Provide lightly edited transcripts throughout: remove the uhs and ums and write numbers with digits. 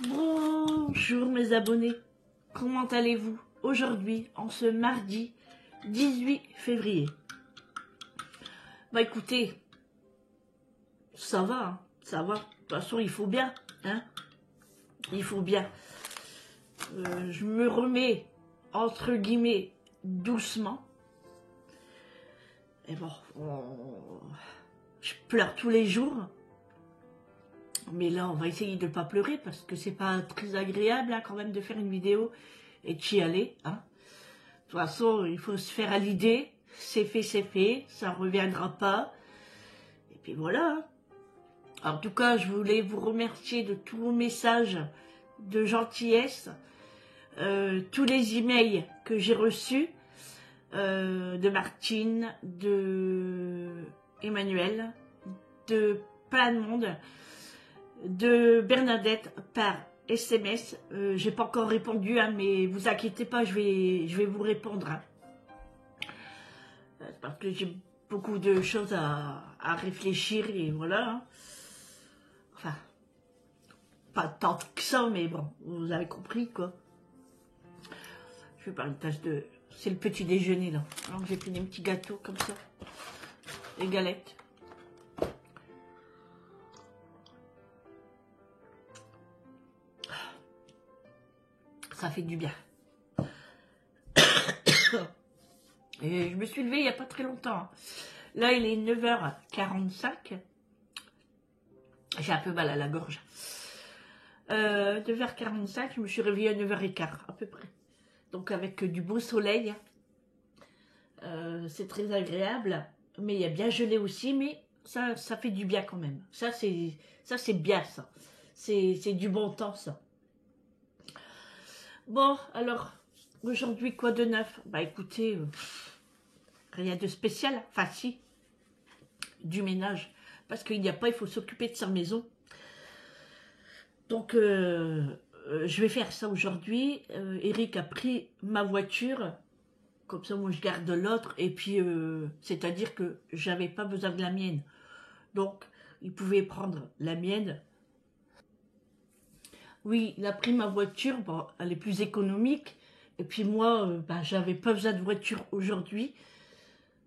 Bonjour mes abonnés, comment allez-vous aujourd'hui en ce mardi 18 février? Bah écoutez, ça va, hein, ça va. De toute façon il faut bien, hein, il faut bien. Je me remets entre guillemets doucement. Et bon, je pleure tous les jours. Mais là, on va essayer de ne pas pleurer parce que c'est pas très agréable hein, quand même de faire une vidéo et de chialer. Hein. De toute façon, il faut se faire à l'idée. C'est fait, ça ne reviendra pas. Et puis voilà. En tout cas, je voulais vous remercier de tous vos messages de gentillesse, tous les emails que j'ai reçus de Martine, de Emmanuel, de plein de monde. De Bernadette par SMS. J'ai pas encore répondu, hein, mais vous inquiétez pas, je vais vous répondre. Hein. Parce que j'ai beaucoup de choses à réfléchir et voilà. Hein. Enfin, pas tant que ça, mais bon, vous avez compris quoi. Je vais faire une tasse de... C'est le petit déjeuner là. Alors j'ai pris des petits gâteaux comme ça. Des galettes. Ça fait du bien. Et je me suis levée il n'y a pas très longtemps. Là, il est 9h45. J'ai un peu mal à la gorge. 9h45, je me suis réveillée à 9h15 à peu près. Donc avec du beau soleil. C'est très agréable. Mais il y a bien gelé aussi. Mais ça fait du bien quand même. Ça, c'est bien ça. C'est du bon temps ça. Bon, alors, aujourd'hui, quoi de neuf? Bah écoutez, rien de spécial. Enfin si, du ménage. Parce qu'il n'y a pas, il faut s'occuper de sa maison. Donc, je vais faire ça aujourd'hui. Eric a pris ma voiture. Comme ça, moi, je garde l'autre. Et puis, c'est-à-dire que j'avais pas besoin de la mienne. Donc, il pouvait prendre la mienne. Oui, il a pris ma voiture, bon, elle est plus économique. Et puis moi, bah, j'avais pas besoin de voiture aujourd'hui.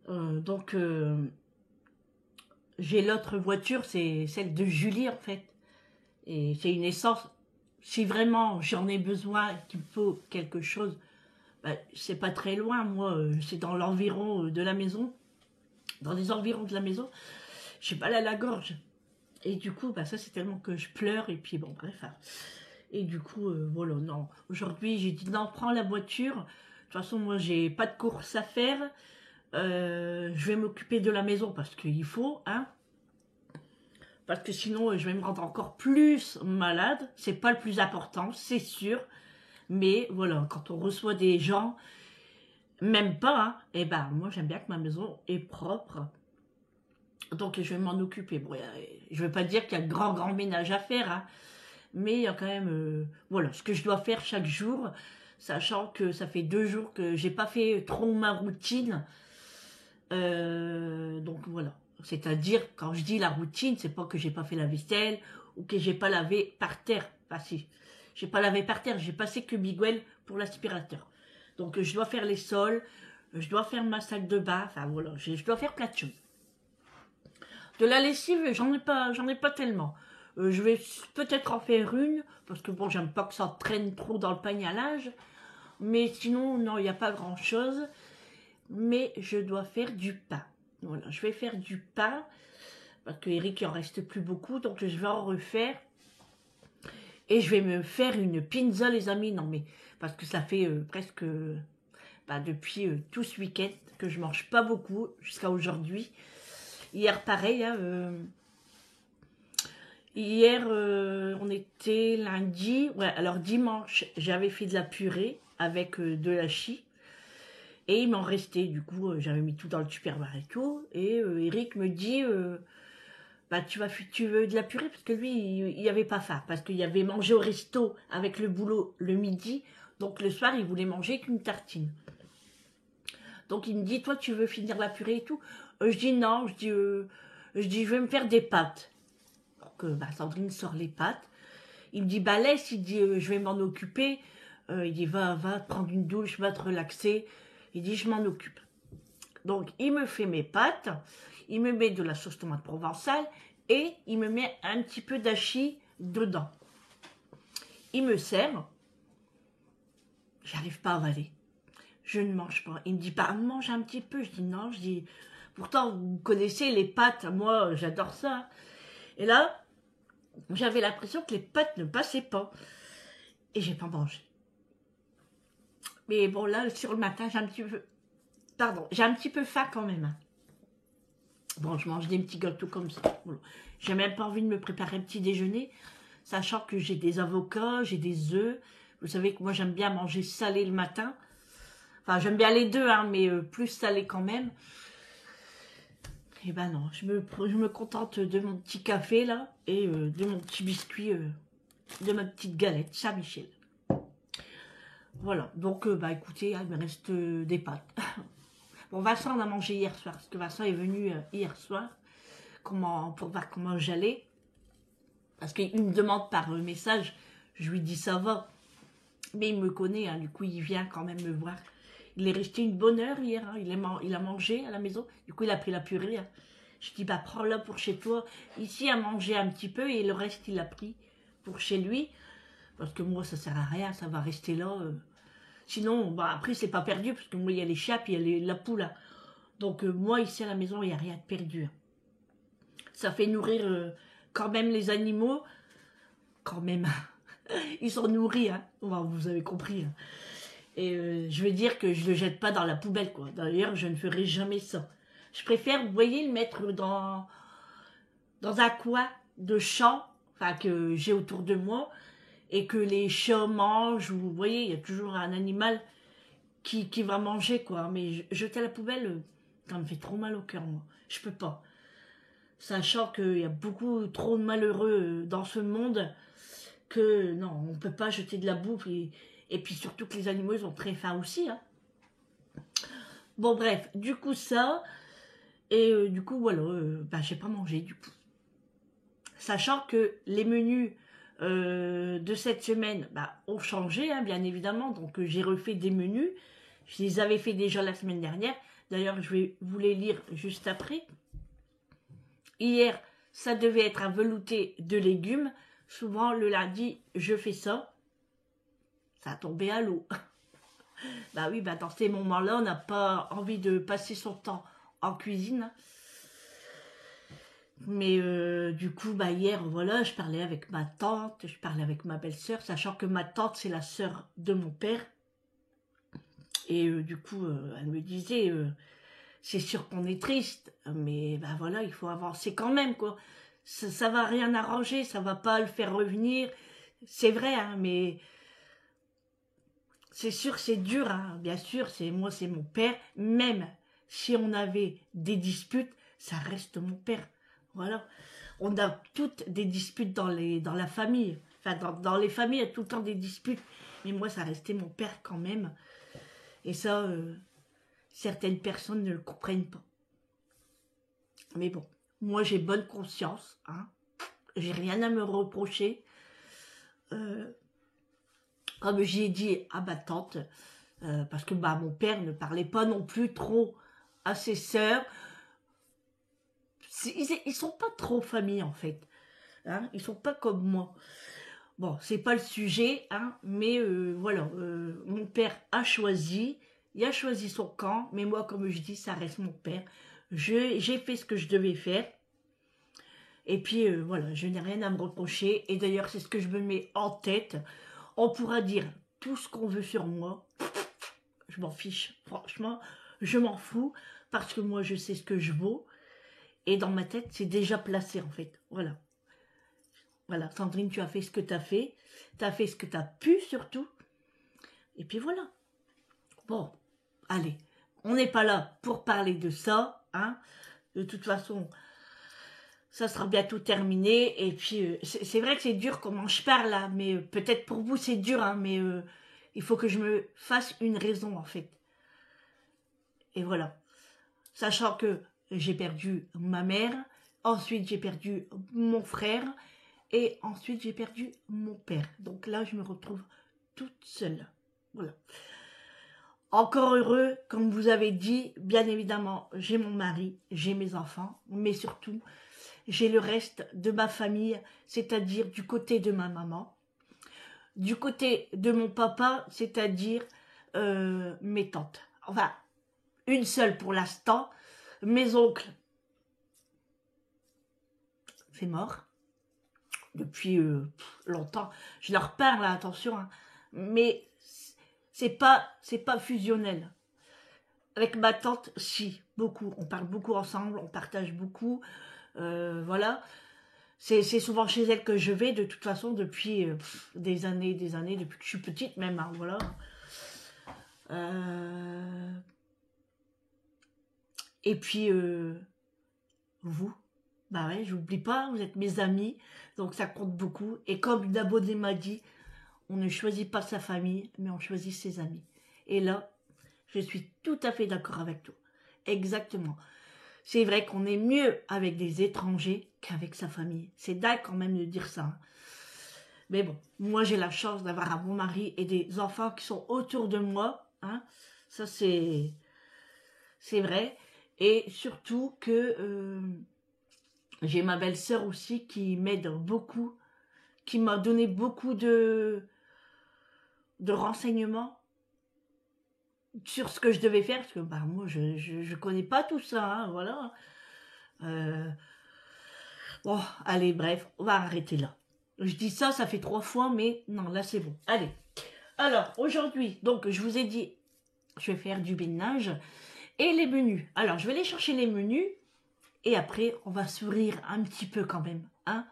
Donc, j'ai l'autre voiture, c'est celle de Julie en fait. Et c'est une essence. Si vraiment j'en ai besoin, qu'il me faut quelque chose, bah, c'est pas très loin. Moi, c'est dans l'environ de la maison. Dans les environs de la maison. J'ai mal à la gorge. Et du coup, bah, ça c'est tellement que je pleure. Et puis bon, bref. Hein. Et du coup, voilà, non. Aujourd'hui, j'ai dit non, prends la voiture. De toute façon, moi, j'ai pas de course à faire. Je vais m'occuper de la maison parce qu'il faut, hein. Parce que sinon, je vais me rendre encore plus malade. C'est pas le plus important, c'est sûr. Mais voilà, quand on reçoit des gens, même pas, hein, et ben, moi, j'aime bien que ma maison est propre. Donc, je vais m'en occuper. Bon, je vais pas dire qu'il y a grand ménage à faire, hein. Mais il y a quand même, voilà, ce que je dois faire chaque jour, sachant que ça fait 2 jours que j'ai pas fait trop ma routine. Donc voilà, c'est-à-dire, quand je dis la routine, c'est pas que j'ai pas fait la vaisselle ou que j'ai pas lavé par terre. Enfin si, j'ai pas lavé par terre, j'ai passé que Bigwell pour l'aspirateur. Donc je dois faire les sols, je dois faire ma salle de bain, enfin voilà, je dois faire plein de choses. De la lessive, j'en ai pas tellement. Je vais peut-être en faire une, parce que bon, j'aime pas que ça traîne trop dans le panier à linge. Mais sinon, non, il n'y a pas grand-chose. Mais je dois faire du pain. Voilà, je vais faire du pain, parce que Eric, il en reste plus beaucoup, donc je vais en refaire. Et je vais me faire une pizza, les amis. Non, mais, parce que ça fait presque, bah, depuis tout ce week-end, que je mange pas beaucoup, jusqu'à aujourd'hui. Hier, pareil, hein, hier, on était lundi. Ouais, alors dimanche, j'avais fait de la purée avec de la chie. Et il m'en restait. Du coup, j'avais mis tout dans le tupperware et tout. Et Eric me dit, bah, tu veux de la purée? Parce que lui, il n'y avait pas faim. Parce qu'il avait mangé au resto avec le boulot le midi. Donc le soir, il voulait manger qu'une tartine. Donc il me dit, toi, tu veux finir la purée et tout? Je dis non. Je dis, je vais me faire des pâtes. Donc, bah, Sandrine sort les pâtes. Il me dit, bah laisse, il dit, je vais m'en occuper. Il dit, va prendre une douche, va te relaxer. Il dit, je m'en occupe. Donc, il me fait mes pâtes, il me met de la sauce tomate provençale et il me met un petit peu d'hachis dedans. Il me sert, j'arrive pas à avaler. Je ne mange pas. Il me dit, bah, mange un petit peu. Je dis, non, je dis, pourtant, vous connaissez les pâtes, moi, j'adore ça. Et là, j'avais l'impression que les pâtes ne passaient pas. Et j'ai pas mangé. Mais bon, là, sur le matin, j'ai un petit peu... Pardon, j'ai un petit peu faim quand même. Hein. Bon, je mange des petits gâteaux comme ça. Bon. J'ai même pas envie de me préparer un petit déjeuner, sachant que j'ai des avocats, j'ai des œufs. Vous savez que moi, j'aime bien manger salé le matin. Enfin, j'aime bien les deux, hein, mais plus salé quand même. Et ben non, je me contente de mon petit café, là, et de mon petit biscuit, de ma petite galette Saint-Michel. Voilà, donc, bah écoutez, il me reste des pâtes. Bon, Vincent, on a mangé hier soir, parce que Vincent est venu hier soir pour voir comment j'allais. Parce qu'il me demande par message, je lui dis ça va. Mais il me connaît, hein, du coup, il vient quand même me voir. Il est resté une bonne heure hier, hein, il a mangé à la maison. Du coup, il a pris la purée. Hein. Je dis, bah prends-la pour chez toi. Ici, à manger un petit peu et le reste, il a pris pour chez lui. Parce que moi, ça sert à rien, ça va rester là. Sinon, bah, après, c'est pas perdu, parce que moi, il y a les chats, puis il y a la poule. Hein. Donc, moi, ici à la maison, il n'y a rien de perdu. Hein. Ça fait nourrir quand même les animaux. Quand même. Ils sont nourris, hein. Bon, vous avez compris. Hein. Et je veux dire que je ne le jette pas dans la poubelle, quoi. D'ailleurs, je ne ferai jamais ça. Je préfère, vous voyez, le mettre dans un coin de champ, enfin, que j'ai autour de moi, et que les chats mangent, ou vous voyez, il y a toujours un animal qui va manger, quoi. Mais jeter à la poubelle, ça me fait trop mal au cœur, moi. Je peux pas. Sachant qu'il y a beaucoup trop de malheureux dans ce monde, que non, on peut pas jeter de la bouffe, et puis surtout que les animaux, ils ont très faim aussi, hein. Bon, bref, du coup, ça, et du coup, voilà, bah, j'ai pas mangé, du coup. Sachant que les menus de cette semaine bah, ont changé, hein, bien évidemment. Donc, j'ai refait des menus. Je les avais fait déjà la semaine dernière. D'ailleurs, je vais vous les lire juste après. Hier, ça devait être un velouté de légumes. Souvent, le lundi, je fais ça. Ça a tombé à l'eau. Bah oui, bah dans ces moments-là, on n'a pas envie de passer son temps en cuisine. Mais du coup, bah hier, voilà, je parlais avec ma tante, je parlais avec ma belle-sœur, sachant que ma tante, c'est la sœur de mon père. Et du coup, elle me disait, c'est sûr qu'on est triste, mais bah voilà, il faut avancer quand même, quoi. Ça va rien arranger, ça va pas le faire revenir. C'est vrai, hein, mais c'est sûr, c'est dur, hein. Bien sûr, moi, c'est mon père. Même si on avait des disputes, ça reste mon père. Voilà. On a toutes des disputes dans la famille. Enfin, dans les familles, il y a tout le temps des disputes. Mais moi, ça restait mon père quand même. Et ça, certaines personnes ne le comprennent pas. Mais bon, moi, j'ai bonne conscience. Hein. J'ai rien à me reprocher. Comme j'ai dit à ma tante, parce que bah, mon père ne parlait pas non plus trop à ses sœurs. Ils sont pas trop famille en fait. Hein, ils sont pas comme moi. Bon, c'est pas le sujet, hein, mais voilà. Mon père a choisi, il a choisi son camp, mais moi, comme je dis, ça reste mon père. J'ai fait ce que je devais faire. Et puis voilà, je n'ai rien à me reprocher. Et d'ailleurs, c'est ce que je me mets en tête. On pourra dire tout ce qu'on veut sur moi. Je m'en fiche, franchement, je m'en fous. Parce que moi, je sais ce que je vaux. Et dans ma tête, c'est déjà placé en fait. Voilà. Voilà, Sandrine, tu as fait ce que tu as fait. Tu as fait ce que tu as pu surtout. Et puis voilà. Bon, allez. On n'est pas là pour parler de ça. Hein. De toute façon, ça sera bientôt terminé. Et puis, c'est vrai que c'est dur comment je parle là. Mais peut-être pour vous, c'est dur. Hein, mais il faut que je me fasse une raison en fait. Et voilà. Sachant que j'ai perdu ma mère. Ensuite, j'ai perdu mon frère. Et ensuite, j'ai perdu mon père. Donc là, je me retrouve toute seule. Voilà. Encore heureux, comme vous avez dit, bien évidemment, j'ai mon mari, j'ai mes enfants, mais surtout, j'ai le reste de ma famille, c'est-à-dire du côté de ma maman, du côté de mon papa, c'est-à-dire mes tantes. Enfin, une seule pour l'instant. Mes oncles, c'est mort depuis longtemps. Je leur parle, attention, hein, mais c'est pas fusionnel. Avec ma tante, si, beaucoup. On parle beaucoup ensemble, on partage beaucoup. Voilà. C'est souvent chez elle que je vais, de toute façon, depuis des années, depuis que je suis petite même. Hein, voilà. Et puis, vous, bah ouais, j'oublie pas, vous êtes mes amis, donc ça compte beaucoup. Et comme Dabodé m'a dit, on ne choisit pas sa famille, mais on choisit ses amis. Et là, je suis tout à fait d'accord avec toi. Exactement. C'est vrai qu'on est mieux avec des étrangers qu'avec sa famille. C'est dingue quand même de dire ça. Hein. Mais bon, moi j'ai la chance d'avoir un bon mari et des enfants qui sont autour de moi. Hein. Ça c'est vrai. Et surtout que j'ai ma belle-sœur aussi qui m'aide beaucoup, qui m'a donné beaucoup de renseignements sur ce que je devais faire, parce que bah, moi je connais pas tout ça, hein, voilà. Bon, allez, bref, on va arrêter là. Je dis ça, ça fait 3 fois, mais non, là c'est bon. Allez. Alors, aujourd'hui, donc je vous ai dit, je vais faire du ménage et les menus. Alors, je vais aller chercher les menus et après, on va sourire un petit peu quand même. Hein.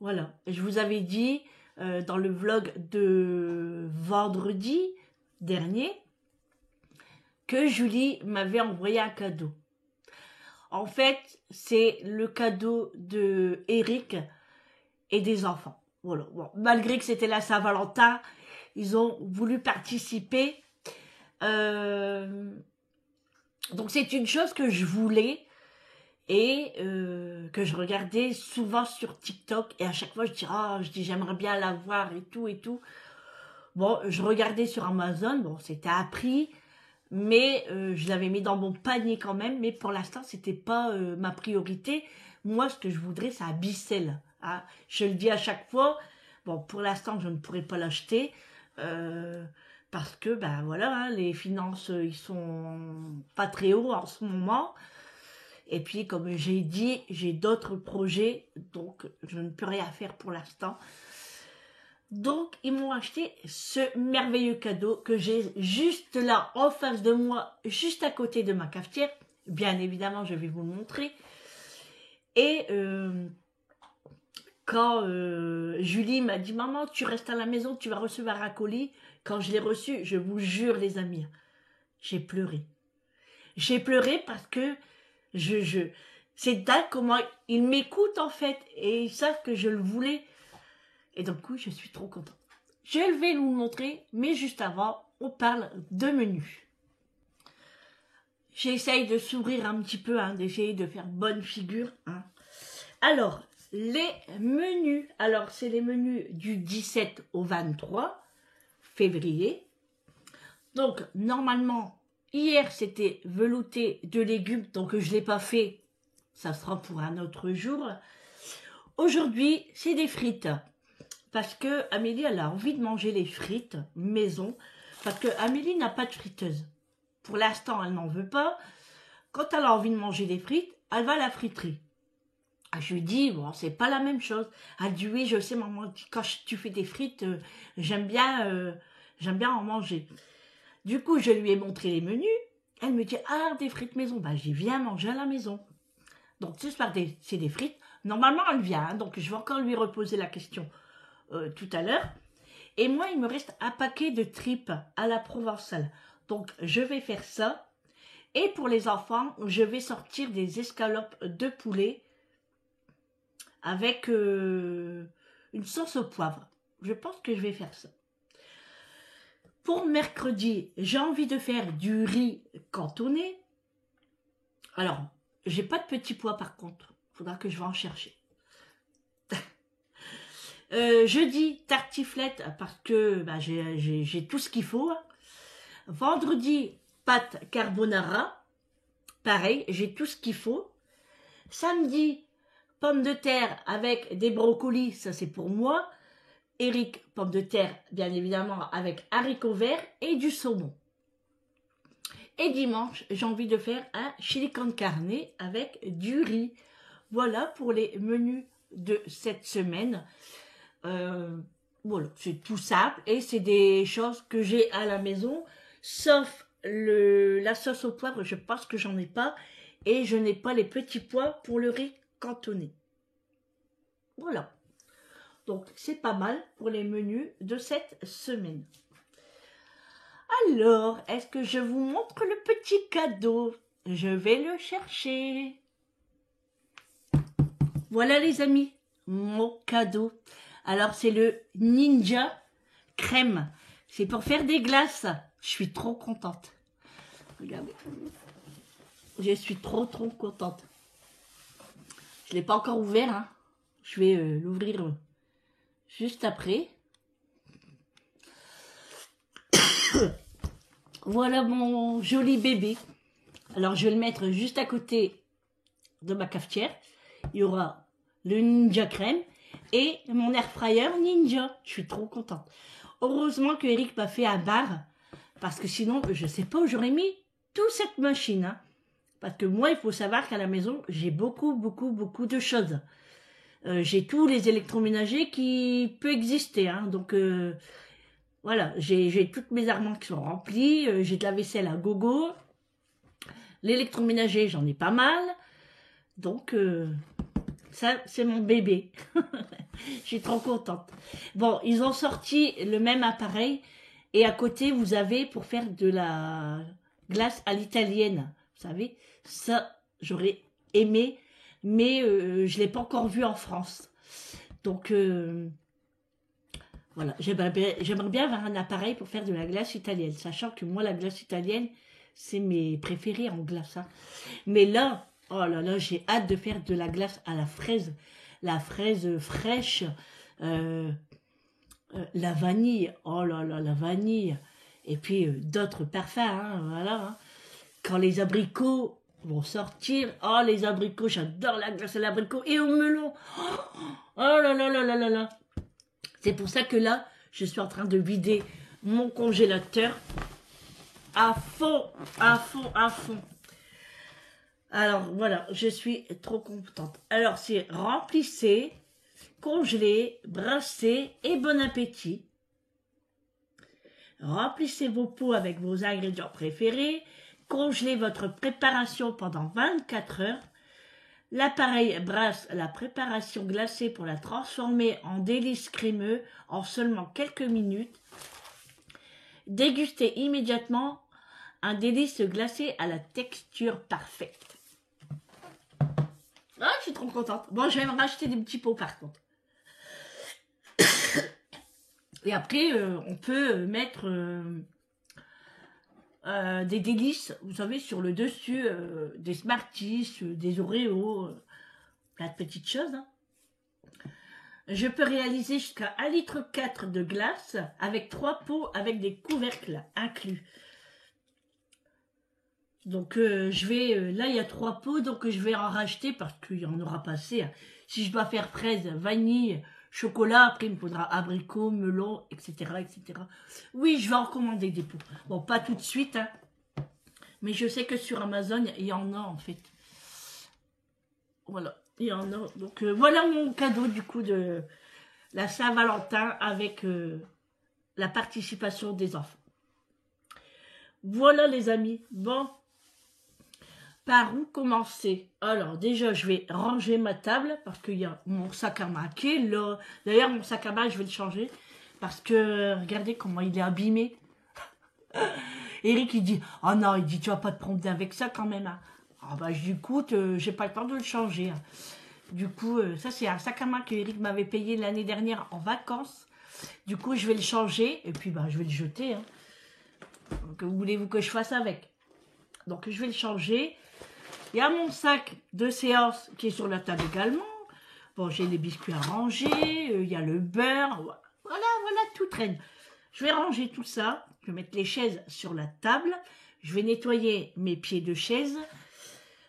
Voilà, je vous avais dit dans le vlog de vendredi dernier que Julie m'avait envoyé un cadeau. En fait, c'est le cadeau de Eric et des enfants. Voilà. Bon, malgré que c'était la Saint-Valentin, ils ont voulu participer. Donc c'est une chose que je voulais et que je regardais souvent sur TikTok. Et à chaque fois, je dis j'aimerais bien la voir et tout et tout. Bon, je regardais sur Amazon. Bon, c'était à prix. Mais je l'avais mis dans mon panier quand même. Mais pour l'instant, c'était pas ma priorité. Moi, ce que je voudrais, c'est un Bicel. Hein. Je le dis à chaque fois. Bon, pour l'instant, je ne pourrais pas l'acheter. Parce que, ben voilà, hein, les finances, ils sont pas très hauts en ce moment. Et puis, comme j'ai dit, j'ai d'autres projets. Donc, je ne peux rien faire pour l'instant. Donc, ils m'ont acheté ce merveilleux cadeau que j'ai juste là, en face de moi, juste à côté de ma cafetière. Bien évidemment, je vais vous le montrer. Et quand Julie m'a dit « Maman, tu restes à la maison, tu vas recevoir un colis », quand je l'ai reçu, je vous jure les amis, j'ai pleuré. J'ai pleuré parce que c'est dingue comment ils m'écoutent en fait et ils savent que je le voulais. Et d'un coup, je suis trop contente. Je vais vous montrer, mais juste avant, on parle de menus. J'essaye de sourire un petit peu, hein, d'essayer de faire bonne figure. Hein. Alors, les menus. Alors, c'est les menus du 17 au 23 février. Donc, normalement, hier, c'était velouté de légumes, donc je ne l'ai pas fait. Ça sera pour un autre jour. Aujourd'hui, c'est des frites. Parce que Amélie, elle a envie de manger les frites maison. Parce que Amélie n'a pas de friteuse. Pour l'instant, elle n'en veut pas. Quand elle a envie de manger des frites, elle va à la friterie. Je lui dis, bon, c'est pas la même chose. Elle dit, oui, je sais, maman, quand tu fais des frites, j'aime bien en manger. Du coup, je lui ai montré les menus. Elle me dit, ah, des frites maison. Ben, j'y viens manger à la maison. Donc, ce soir, c'est des frites. Normalement, elle vient. Hein, donc, je vais encore lui reposer la question tout à l'heure. Et moi, il me reste un paquet de tripes à la provençale. Donc, je vais faire ça. Et pour les enfants, je vais sortir des escalopes de poulet avec une sauce au poivre. Je pense que je vais faire ça. Pour mercredi, j'ai envie de faire du riz cantonné. Alors, j'ai pas de petits pois par contre. Il faudra que je vais en chercher. Jeudi, tartiflette, parce que bah, j'ai tout ce qu'il faut. Vendredi, pâte carbonara. Pareil, j'ai tout ce qu'il faut. Samedi, pommes de terre avec des brocolis, ça c'est pour moi. Eric, pommes de terre, bien évidemment, avec haricots verts et du saumon. Et dimanche, j'ai envie de faire un chili con carne avec du riz. Voilà pour les menus de cette semaine. Voilà, c'est tout simple et c'est des choses que j'ai à la maison, sauf la sauce au poivre, je pense que j'en ai pas, et je n'ai pas les petits pois pour le riz cantonné. Voilà, donc c'est pas mal pour les menus de cette semaine. Alors, est-ce que je vous montre le petit cadeau? Je vais le chercher. Voilà les amis, mon cadeau. Alors c'est le Ninja Crème. C'est pour faire des glaces. Je suis trop contente. Regardez. Je suis trop contente. Je ne l'ai pas encore ouvert. Hein. Je vais l'ouvrir juste après. Voilà mon joli bébé. Alors je vais le mettre juste à côté de ma cafetière. Il y aura le Ninja Crème et mon air fryer Ninja. Je suis trop contente. Heureusement que Eric m'a fait un bar, parce que sinon, je ne sais pas où j'aurais mis toute cette machine. Hein. Parce que moi, il faut savoir qu'à la maison, j'ai beaucoup de choses. J'ai tous les électroménagers qui peuvent exister. Hein. Donc, voilà, j'ai toutes mes armoires qui sont remplies. J'ai de la vaisselle à gogo. L'électroménager, j'en ai pas mal. Donc, ça, c'est mon bébé. Je suis trop contente. Bon, ils ont sorti le même appareil. Et à côté, vous avez pour faire de la glace à l'italienne. Vous savez, ça, j'aurais aimé. Mais je ne l'ai pas encore vu en France. Donc, voilà. J'aimerais bien avoir un appareil pour faire de la glace italienne. Sachant que moi, la glace italienne, c'est mes préférés en glace. Hein. Mais là... Oh là là, j'ai hâte de faire de la glace à la fraise fraîche, la vanille, oh là là, la vanille, et puis d'autres parfums, hein, voilà. Hein. Quand les abricots vont sortir, oh les abricots, j'adore la glace à l'abricot, et au melon, oh là là là là là là. C'est pour ça que là, je suis en train de vider mon congélateur à fond, à fond, à fond. Alors voilà, je suis trop contente. Alors c'est remplissez, congelez, brassez et bon appétit. Remplissez vos pots avec vos ingrédients préférés. Congelez votre préparation pendant 24 heures. L'appareil brasse la préparation glacée pour la transformer en délice crémeux en seulement quelques minutes. Dégustez immédiatement un délice glacé à la texture parfaite. Ah, je suis trop contente. Bon, je vais me racheter des petits pots par contre. Et après, on peut mettre des délices, vous savez, sur le dessus, des Smarties, des Oreos, plein de petites choses. Hein. Je peux réaliser jusqu'à 1,4 litre de glace avec 3 pots avec des couvercles inclus. Donc je vais, là il y a 3 pots, donc je vais en racheter parce qu'il y en aura pas assez. Hein. Si je dois faire fraise, vanille, chocolat, après il me faudra abricot, melon, etc., etc. Oui, je vais en commander des pots. Bon, pas tout de suite, hein, mais je sais que sur Amazon, il y en a en fait. Voilà, il y en a. Donc voilà mon cadeau du coup de la Saint-Valentin avec la participation des enfants. Voilà les amis, bon. Par où commencer? Alors déjà je vais ranger ma table parce qu'il y a mon sac à main qui est là. D'ailleurs mon sac à main je vais le changer parce que regardez comment il est abîmé. Eric il dit oh non, il dit tu vas pas te promener avec ça quand même. Hein. Ah bah je dis écoute j'ai pas le temps de le changer. Hein. Du coup ça c'est un sac à main que Eric m'avait payé l'année dernière en vacances. Du coup je vais le changer et puis bah je vais le jeter. Hein. Que voulez-vous que je fasse avec? Donc je vais le changer. Il y a mon sac de séance qui est sur la table également. Bon, j'ai les biscuits à ranger, il y a le beurre, voilà, tout traîne. Je vais ranger tout ça, je vais mettre les chaises sur la table, je vais nettoyer mes pieds de chaise,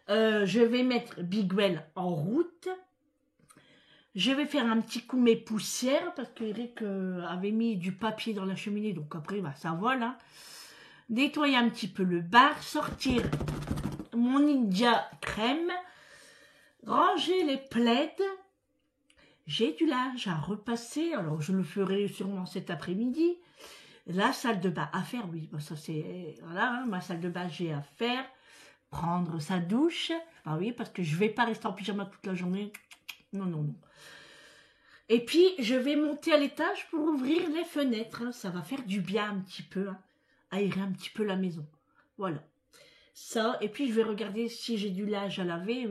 je vais mettre Bigwell en route, je vais faire un petit coup mes poussières, parce qu'Eric avait mis du papier dans la cheminée, donc après, bah, ça vole, hein. Nettoyer un petit peu le bar, sortir mon Ninja crème, ranger les plaids. J'ai du linge à repasser, alors je le ferai sûrement cet après-midi. La salle de bain à faire, oui, ça c'est, voilà, hein, ma salle de bain j'ai à faire. Prendre sa douche, bah oui, parce que je vais pas rester en pyjama toute la journée. Non. Et puis, je vais monter à l'étage pour ouvrir les fenêtres, hein. Ça va faire du bien un petit peu, hein, aérer un petit peu la maison. Voilà. Ça, et puis je vais regarder si j'ai du linge à laver.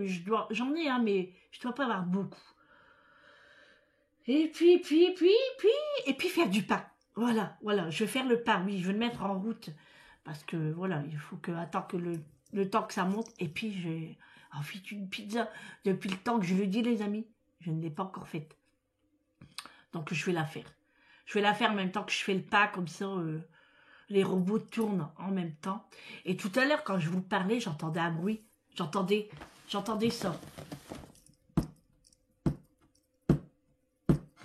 J'en ai, hein, mais je dois pas avoir beaucoup. Et puis faire du pain. Voilà, je vais faire le pain, oui, je vais le mettre en route. Parce que, voilà, il faut que, attends que le temps que ça monte. Et puis, j'ai envie d'une pizza. Depuis le temps que je le dis, les amis, je ne l'ai pas encore faite. Donc, je vais la faire. Je vais la faire en même temps que je fais le pain, comme ça, les robots tournent en même temps. Et tout à l'heure, quand je vous parlais, j'entendais un bruit. J'entendais ça.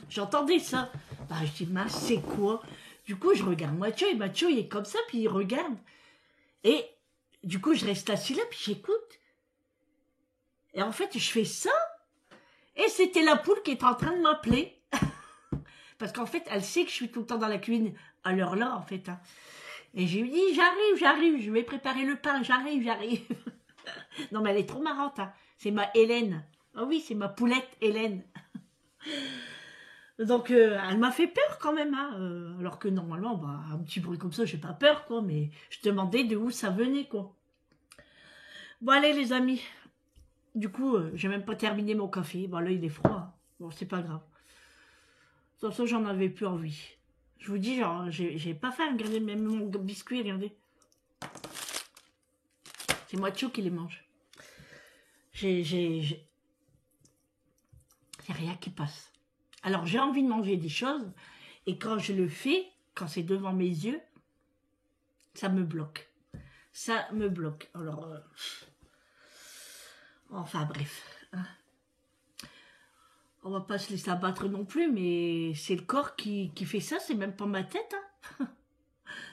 J'entendais ça. Bah, je dis, mince, c'est quoi? Du coup, je regarde Mathieu, et Mathieu, il est comme ça, puis il regarde. Et du coup, je reste assis là, puis j'écoute. Et en fait, je fais ça. Et c'était la poule qui est en train de m'appeler. Parce qu'en fait, elle sait que je suis tout le temps dans la cuisine à l'heure-là, en fait. Hein. Et j'ai dit, j'arrive, je vais préparer le pain, j'arrive. Non, mais elle est trop marrante. Hein. C'est ma Hélène. Ah oui, c'est ma poulette Hélène. Donc, elle m'a fait peur quand même, hein, alors que normalement, bah, un petit bruit comme ça, j'ai pas peur, quoi, mais je demandais de où ça venait, quoi. Bon, allez, les amis, du coup, j'ai même pas terminé mon café, bon, là, il est froid, hein. Bon, c'est pas grave. De toute façon, j'en avais plus envie. Je vous dis, genre, j'ai pas faim, regardez, même mon biscuit, regardez. C'est Mathieu qui les mange. J'ai rien qui passe. Alors, j'ai envie de manger des choses, et quand je le fais, quand c'est devant mes yeux, ça me bloque. Ça me bloque. Alors, enfin, bref. Hein. On va pas se laisser abattre non plus, mais c'est le corps qui fait ça, c'est même pas ma tête. Hein.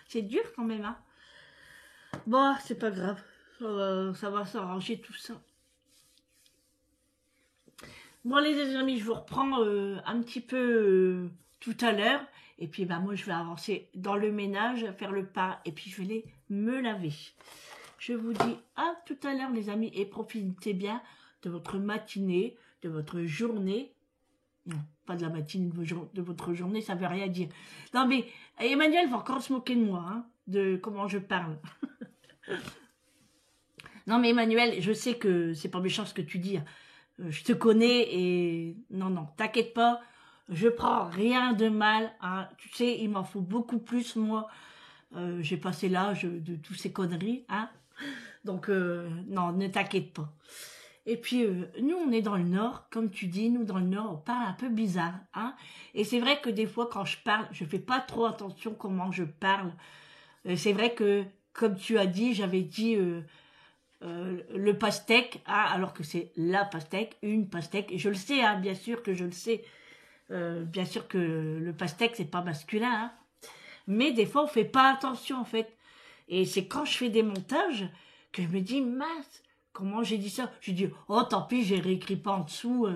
C'est dur quand même. Hein. Bon, c'est pas grave. Ça va s'arranger tout ça. Bon les amis, je vous reprends un petit peu tout à l'heure. Et puis bah, moi je vais avancer dans le ménage, faire le pain et puis je vais aller me laver. Je vous dis à tout à l'heure les amis et profitez bien de votre matinée, de votre journée. Non, pas de la matinée, de votre journée, ça veut rien dire. Non mais Emmanuel va encore se moquer de moi, hein, de comment je parle. Non mais Emmanuel, je sais que c'est pas méchant ce que tu dis. Hein. Je te connais et non, t'inquiète pas, je prends rien de mal. Hein. Tu sais, il m'en faut beaucoup plus, moi. J'ai passé l'âge de toutes ces conneries. Hein. Donc, non, ne t'inquiète pas. Et puis, nous, on est dans le Nord. Comme tu dis, nous, dans le Nord, on parle un peu bizarre. Hein. Et c'est vrai que des fois, quand je parle, je fais pas trop attention comment je parle. C'est vrai que, comme tu as dit, j'avais dit... le pastèque, hein, alors que c'est la pastèque, une pastèque, et je le sais, hein, bien sûr que je le sais, bien sûr que le pastèque c'est pas masculin, hein, mais des fois on fait pas attention en fait, et c'est quand je fais des montages que je me dis, mince, comment j'ai dit ça, je dis, oh tant pis, j'ai réécrit pas en dessous,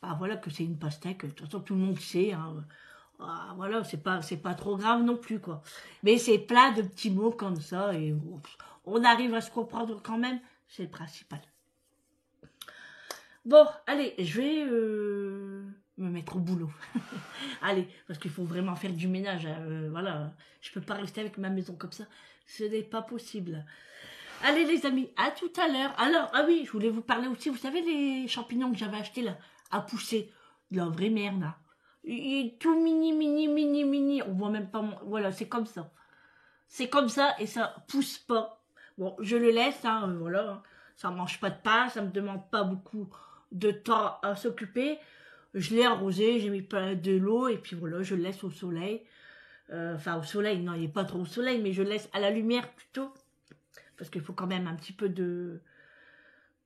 bah voilà que c'est une pastèque, de toute façon tout le monde sait, hein, voilà, c'est pas trop grave non plus, quoi. Mais c'est plein de petits mots comme ça, et on arrive à se comprendre quand même, c'est le principal. Bon, allez, je vais me mettre au boulot. Allez, parce qu'il faut vraiment faire du ménage, hein, voilà. Je peux pas rester avec ma maison comme ça, ce n'est pas possible. Allez les amis, à tout à l'heure. Alors, ah oui, je voulais vous parler aussi, vous savez les champignons que j'avais achetés là, à pousser, de la vraie merde là. Il est tout mini, on voit même pas, voilà, c'est comme ça. C'est comme ça et ça pousse pas. Bon, je le laisse, hein, voilà, ça mange pas de pain, ça me demande pas beaucoup de temps à s'occuper. Je l'ai arrosé, j'ai mis plein de l'eau et puis voilà, je le laisse au soleil. Enfin au soleil, non, il n'est pas trop au soleil, mais je le laisse à la lumière plutôt. Parce qu'il faut quand même un petit peu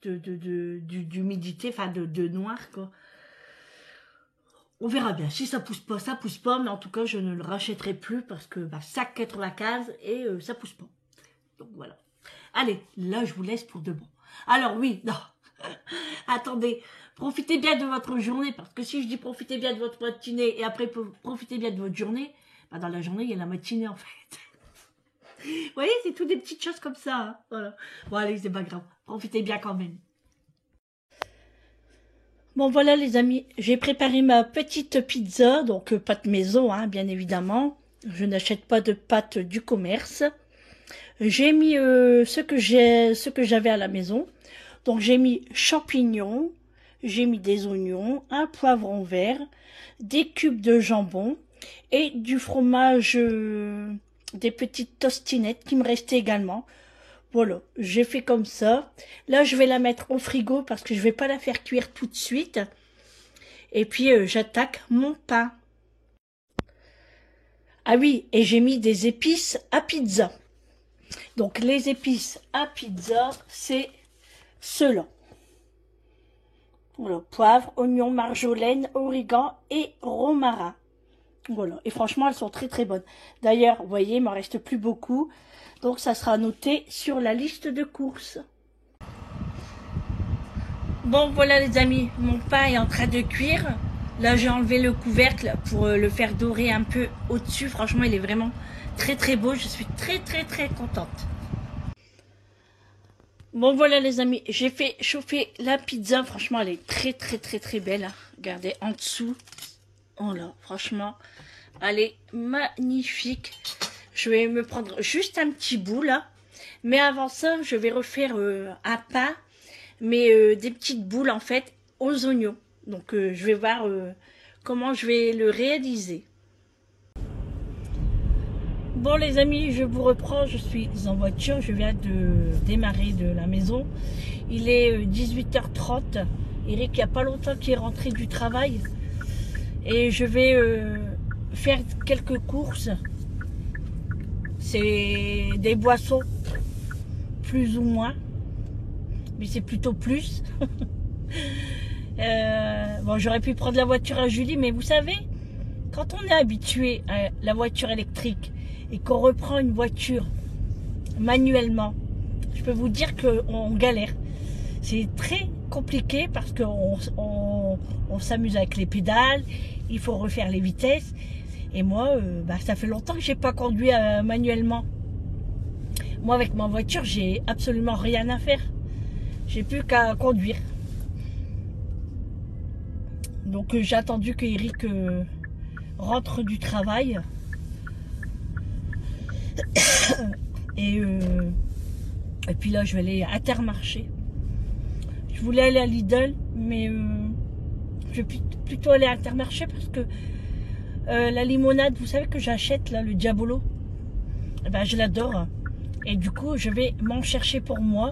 d'humidité, enfin de noir, quoi. On verra bien. Si ça pousse pas, ça pousse pas. Mais en tout cas, je ne le rachèterai plus parce que bah, ça 95 et ça pousse pas. Donc voilà. Allez, là, je vous laisse pour de bon. Alors oui, non. Attendez, profitez bien de votre journée. Parce que si je dis profitez bien de votre matinée et après profitez bien de votre journée, bah, dans la journée, il y a la matinée en fait. Vous voyez, c'est toutes des petites choses comme ça. Hein, voilà. Bon, allez, c'est pas grave. Profitez bien quand même. Bon voilà les amis, j'ai préparé ma petite pizza, donc pâte maison hein, bien évidemment. Je n'achète pas de pâte du commerce. J'ai mis ce que j'avais à la maison. Donc j'ai mis champignons, j'ai mis des oignons, un poivron vert, des cubes de jambon et du fromage, des petites tostinettes qui me restaient également. Voilà, j'ai fait comme ça. Là, je vais la mettre au frigo parce que je vais pas la faire cuire tout de suite. Et puis, j'attaque mon pain. Ah oui, et j'ai mis des épices à pizza. Donc, les épices à pizza, c'est ceux-là. Voilà, poivre, oignon, marjolaine, origan et romarin. Voilà, et franchement, elles sont très très bonnes. D'ailleurs, vous voyez, il m'en reste plus beaucoup. Donc, ça sera noté sur la liste de courses. Bon, voilà les amis, mon pain est en train de cuire. Là, j'ai enlevé le couvercle pour le faire dorer un peu au-dessus. Franchement, il est vraiment très très beau. Je suis très très très contente. Bon, voilà les amis, j'ai fait chauffer la pizza. Franchement, elle est très très très très belle. Regardez, en dessous. Oh là, franchement, elle est magnifique. Je vais me prendre juste un petit bout là. Mais avant ça, je vais refaire un pain. Mais des petites boules en fait aux oignons. Donc je vais voir comment je vais le réaliser. Bon les amis, je vous reprends. Je suis en voiture. Je viens de démarrer de la maison. Il est 18h30. Eric, il n'y a pas longtemps qu'il est rentré du travail. Et je vais faire quelques courses. C'est des boissons, plus ou moins, mais c'est plutôt plus. Bon, j'aurais pu prendre la voiture à Julie, mais vous savez, quand on est habitué à la voiture électrique et qu'on reprend une voiture manuellement, je peux vous dire qu'on galère. C'est très compliqué parce qu'on s'amuse avec les pédales, il faut refaire les vitesses. Et moi, ça fait longtemps que j'ai pas conduit manuellement. Moi, avec ma voiture, j'ai absolument rien à faire. J'ai plus qu'à conduire. Donc, j'ai attendu que Eric rentre du travail. Et puis là, je vais aller à Intermarché. Je voulais aller à Lidl, mais je vais plutôt aller à Intermarché parce que la limonade, vous savez que j'achète là, le Diabolo, eh ben, je l'adore. Et du coup, je vais m'en chercher pour moi.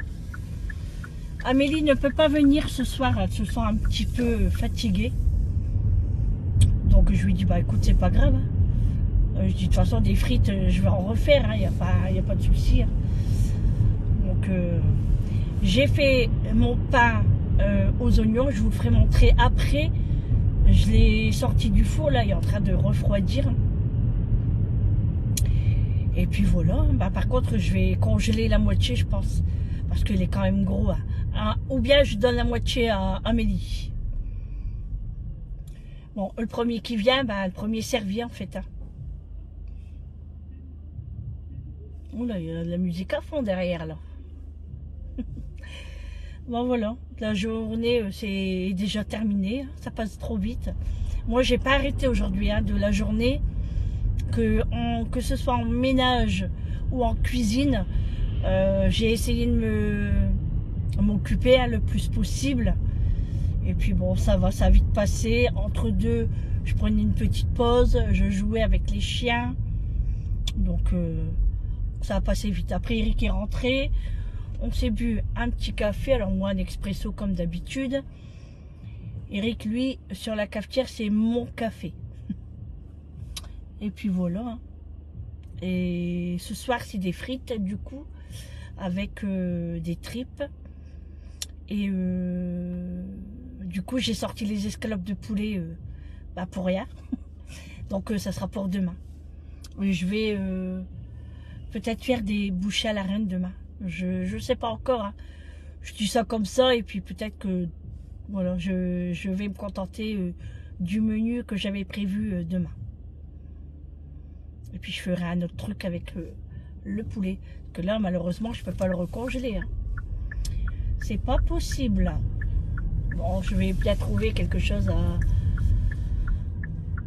Amélie ne peut pas venir ce soir, elle se sent un petit peu fatiguée. Donc je lui dis, bah écoute, c'est pas grave. Hein. Je dis, de toute façon, des frites, je vais en refaire, il n'y a pas de souci. Hein. Donc j'ai fait mon pain aux oignons, je vous le ferai montrer après. Je l'ai sorti du four, là, il est en train de refroidir. Et puis voilà, par contre, je vais congeler la moitié, je pense. Parce qu'il est quand même gros. Hein. Ou bien je donne la moitié à Amélie. Bon, le premier qui vient, le premier servi en fait. Hein. Oula, il y a de la musique à fond derrière, là. Bon voilà, la journée c'est déjà terminé, ça passe trop vite. Moi j'ai pas arrêté aujourd'hui de la journée, que ce soit en ménage ou en cuisine, j'ai essayé de m'occuper le plus possible. Et puis bon, ça a vite passé. Entre deux, je prenais une petite pause, je jouais avec les chiens. Donc ça a passé vite. Après Eric est rentré. On s'est bu un petit café, alors moi un expresso comme d'habitude. Eric, lui, sur la cafetière, c'est mon café. Et puis voilà. Hein. Et ce soir, c'est des frites, du coup, avec des tripes. Et du coup, j'ai sorti les escalopes de poulet bah, pour rien. Donc, ça sera pour demain. Et je vais peut-être faire des bouchées à la reine demain. Je sais pas encore. Hein. Je dis ça comme ça et puis peut-être que voilà, je vais me contenter du menu que j'avais prévu demain. Et puis je ferai un autre truc avec le poulet. Parce que là, malheureusement, je peux pas le recongeler. Hein. C'est pas possible. Bon, je vais bien trouver quelque chose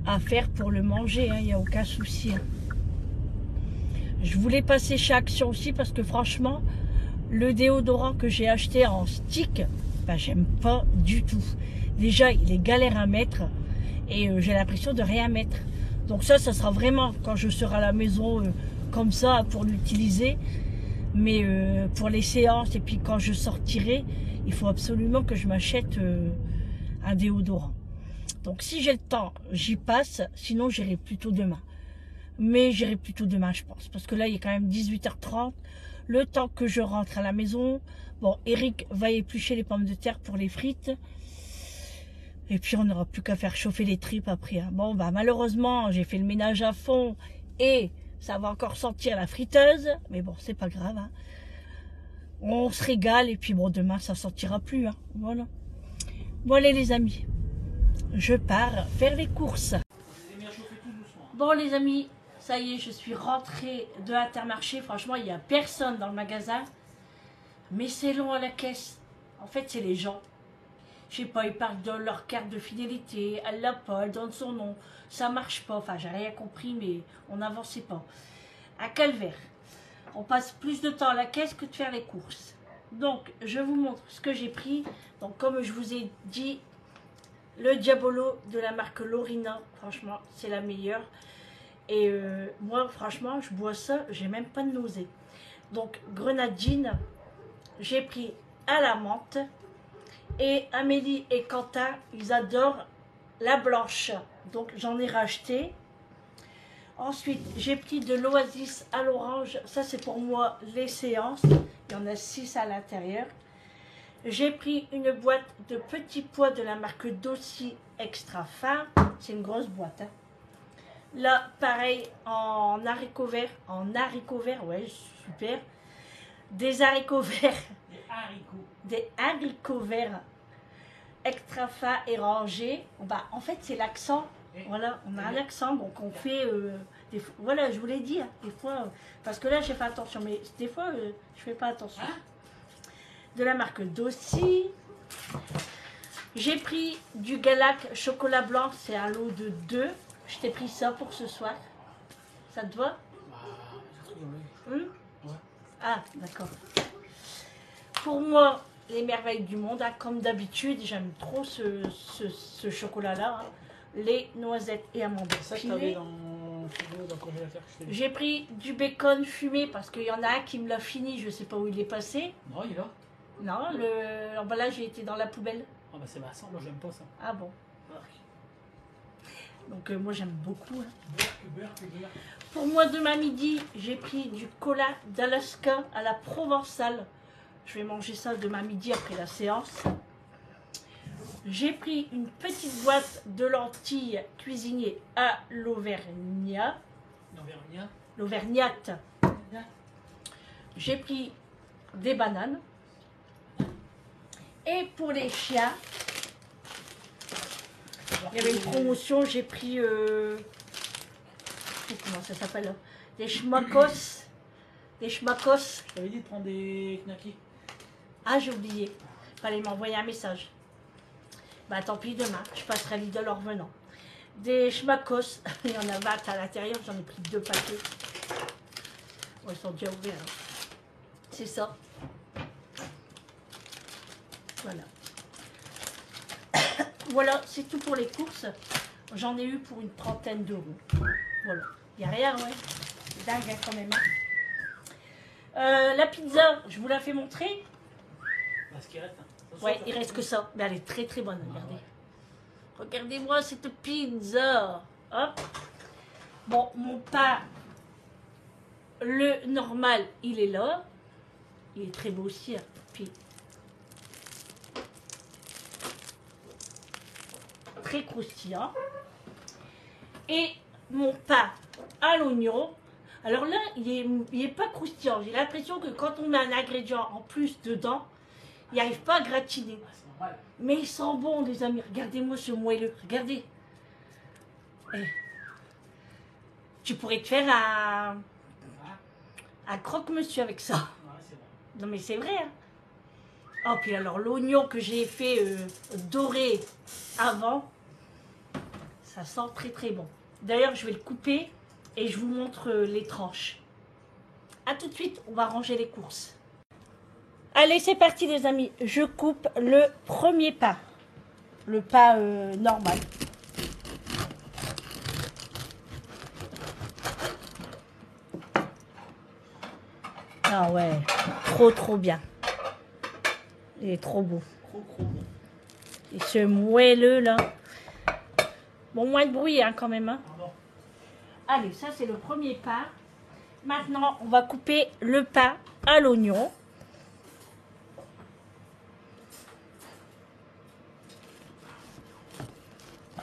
à faire pour le manger. Il n'y a aucun souci. Hein. Je voulais passer chez Action aussi parce que franchement, le déodorant que j'ai acheté en stick, ben, j'aime pas du tout. Déjà, il est galère à mettre et j'ai l'impression de rien mettre. Donc ça sera vraiment quand je serai à la maison comme ça pour l'utiliser. Mais pour les séances et puis quand je sortirai, il faut absolument que je m'achète un déodorant. Donc si j'ai le temps, j'y passe. Sinon, j'irai plutôt demain. Mais j'irai plutôt demain, je pense. Parce que là, il est quand même 18h30. Le temps que je rentre à la maison. Bon, Eric va éplucher les pommes de terre pour les frites. Et puis, on n'aura plus qu'à faire chauffer les tripes après. Hein. Bon, bah malheureusement, j'ai fait le ménage à fond. Et ça va encore sentir la friteuse. Mais bon, c'est pas grave. Hein. On se régale. Et puis, bon, demain, ça sortira plus. Hein. Voilà. Bon, allez, les amis. Je pars faire les courses. Bon, les amis. Ça y est, je suis rentrée de Intermarché. Franchement, il n'y a personne dans le magasin. Mais c'est long à la caisse. En fait, c'est les gens. Je sais pas, ils parlent de leur carte de fidélité. Elle l'a pas, elle donne son nom. Ça marche pas. Enfin, j'ai rien compris, mais on n'avançait pas. Un calvaire. On passe plus de temps à la caisse que de faire les courses. Donc, je vous montre ce que j'ai pris. Donc, comme je vous ai dit, le Diabolo de la marque Lorina. Franchement, c'est la meilleure. Et moi, franchement, je bois ça, j'ai même pas de nausée. Donc, grenadine, j'ai pris à la menthe. Et Amélie et Quentin, ils adorent la blanche. Donc, j'en ai racheté. Ensuite, j'ai pris de l'Oasis à l'orange. Ça, c'est pour moi les séances. Il y en a 6 à l'intérieur. J'ai pris une boîte de petits pois de la marque Dossi extra fin. C'est une grosse boîte, hein. Là, pareil, en haricots verts. En haricots verts, ouais, super. Des haricots verts. Des haricots verts extra fins et rangés. Bah, en fait, c'est l'accent. Voilà, on a un accent, donc on fait... voilà, je vous l'ai dit, hein, des fois... parce que là, j'ai fait attention, mais des fois, je fais pas attention. De la marque Dossi. J'ai pris du Galac chocolat blanc, c'est un lot de 2. Je t'ai pris ça pour ce soir. Ça te va? Ouais. Ah, d'accord. Pour moi, les merveilles du monde, hein, comme d'habitude, j'aime trop ce chocolat-là. Hein. Les noisettes et amandes pilées. J'ai pris du bacon fumé parce qu'il y en a un qui me l'a fini, je ne sais pas où il est passé. Non, il est là. Non, l'emballage était dans la poubelle. Ah bah c'est Vincent, moi j'aime pas ça. Ah bon. Donc moi j'aime beaucoup. Hein. Pour moi demain midi, j'ai pris du cola d'Alaska à la Provençale. Je vais manger ça demain midi après la séance. J'ai pris une petite boîte de lentilles cuisinier à l'Auvergnat. L'Auvergnate. J'ai pris des bananes. Et pour les chiens, il y avait une promotion, j'ai pris, comment ça s'appelle, des schmackos. Des schmackos. Je t'avais dit de prendre des knackis. Ah, j'ai oublié. Il fallait m'envoyer un message. Bah tant pis, demain, je passerai à Lidl en revenant. Des schmackos, il y en a 20 à l'intérieur, j'en ai pris 2 paquets. Bon, ils sont déjà ouverts. Hein. C'est ça. Voilà. Voilà, c'est tout pour les courses. J'en ai eu pour une trentaine d'euros. Voilà. Il n'y a rien, ouais. C'est dingue, hein, quand même. La pizza, je vous la fais montrer. Parce qu'il reste. Ouais, il reste que ça. Mais elle est très très bonne, regardez. Regardez-moi cette pizza. Hop. Bon, mon pain, le normal, il est là. Il est très beau aussi. Hein. Puis, très croustillant. Et mon pain à l'oignon. Alors là, il est pas croustillant. J'ai l'impression que quand on met un ingrédient en plus dedans, il n'arrive pas à gratiner. Mais il sent bon, les amis. Regardez-moi ce moelleux. Regardez. Eh. Tu pourrais te faire un croque-monsieur avec ça. Non, mais c'est vrai. Hein. Oh, puis alors, l'oignon que j'ai fait doré avant, ça sent très très bon. D'ailleurs, je vais le couper et je vous montre les tranches. A tout de suite, on va ranger les courses. Allez, c'est parti les amis. Je coupe le premier pain. Le pain normal. Ah ouais, trop bien. Il est trop beau. Trop bon. Et ce moelleux là. Bon, moins de bruit hein, quand même. Hein. Pardon. Allez, ça c'est le premier pain. Maintenant, on va couper le pain à l'oignon.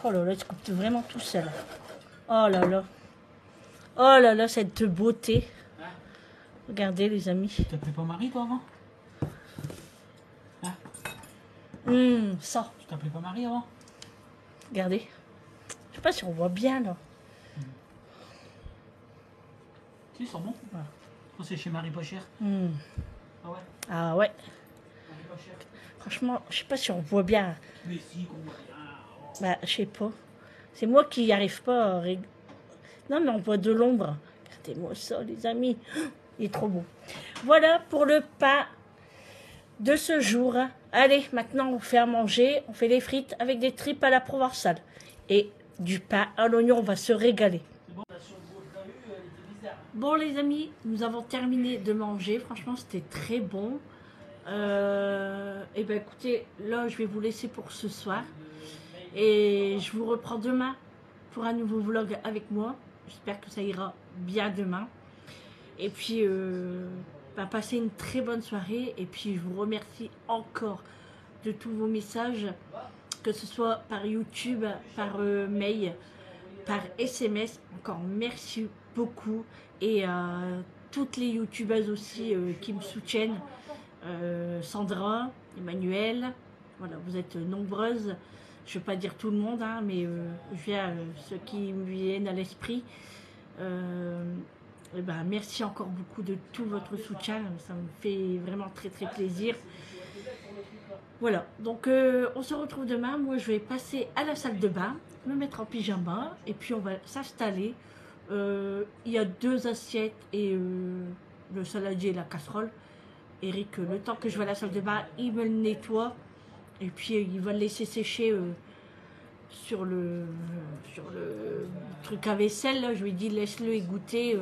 Oh là là, il se coupe vraiment tout seul. Oh là là. Oh là là, cette beauté. Hein? Regardez les amis. Tu t'appelais pas Marie toi avant? Ça. Tu t'appelais pas Marie avant? Regardez. Je sais pas si on voit bien là. Si, ils sont bons. Voilà. Oh, c'est chez Marie pas cher. Ah ouais? Ah ouais. Marie pas cher. Franchement, je sais pas si on voit bien. Mais si, qu'on voit rien. Oh. Bah, je sais pas. C'est moi qui n'y arrive pas à Non, mais on voit de l'ombre. Regardez-moi ça, les amis. Il est trop beau. Voilà pour le pain de ce jour. Allez, maintenant, on fait à manger. On fait des frites avec des tripes à la provençale. Et du pain à l'oignon, on va se régaler. C'est bon, la sur le gauche, t'as vu, elle était bizarre. Bon, les amis, nous avons terminé de manger. Franchement, c'était très bon. Et ben écoutez, là, je vais vous laisser pour ce soir. Et je vous reprends demain pour un nouveau vlog avec moi. J'espère que ça ira bien demain. Et puis, passez une très bonne soirée. Et puis, je vous remercie encore de tous vos messages, que ce soit par YouTube, par mail, par SMS. Encore merci beaucoup. Et toutes les youtubeuses aussi qui me soutiennent. Sandra, Emmanuel, voilà, vous êtes nombreuses. Je ne vais pas dire tout le monde, hein, mais je viens ceux qui me viennent à l'esprit. Merci encore beaucoup de tout votre soutien. Ça me fait vraiment très très plaisir. Voilà, donc on se retrouve demain. Moi, je vais passer à la salle de bain, me mettre en pyjama et puis on va s'installer. Il y a 2 assiettes et le saladier et la casserole. Eric, le temps que je vais à la salle de bain, il me le nettoie. Et puis, il va le laisser sécher sur le truc à vaisselle. Là. Je lui ai dit, laisse-le égoutter.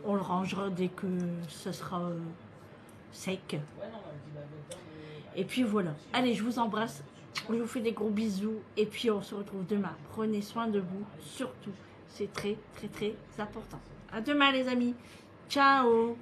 On le rangera dès que ça sera sec. Et puis, voilà. Allez, je vous embrasse. Je vous fais des gros bisous. Et puis, on se retrouve demain. Prenez soin de vous, surtout. C'est très, très, très important. À demain, les amis. Ciao!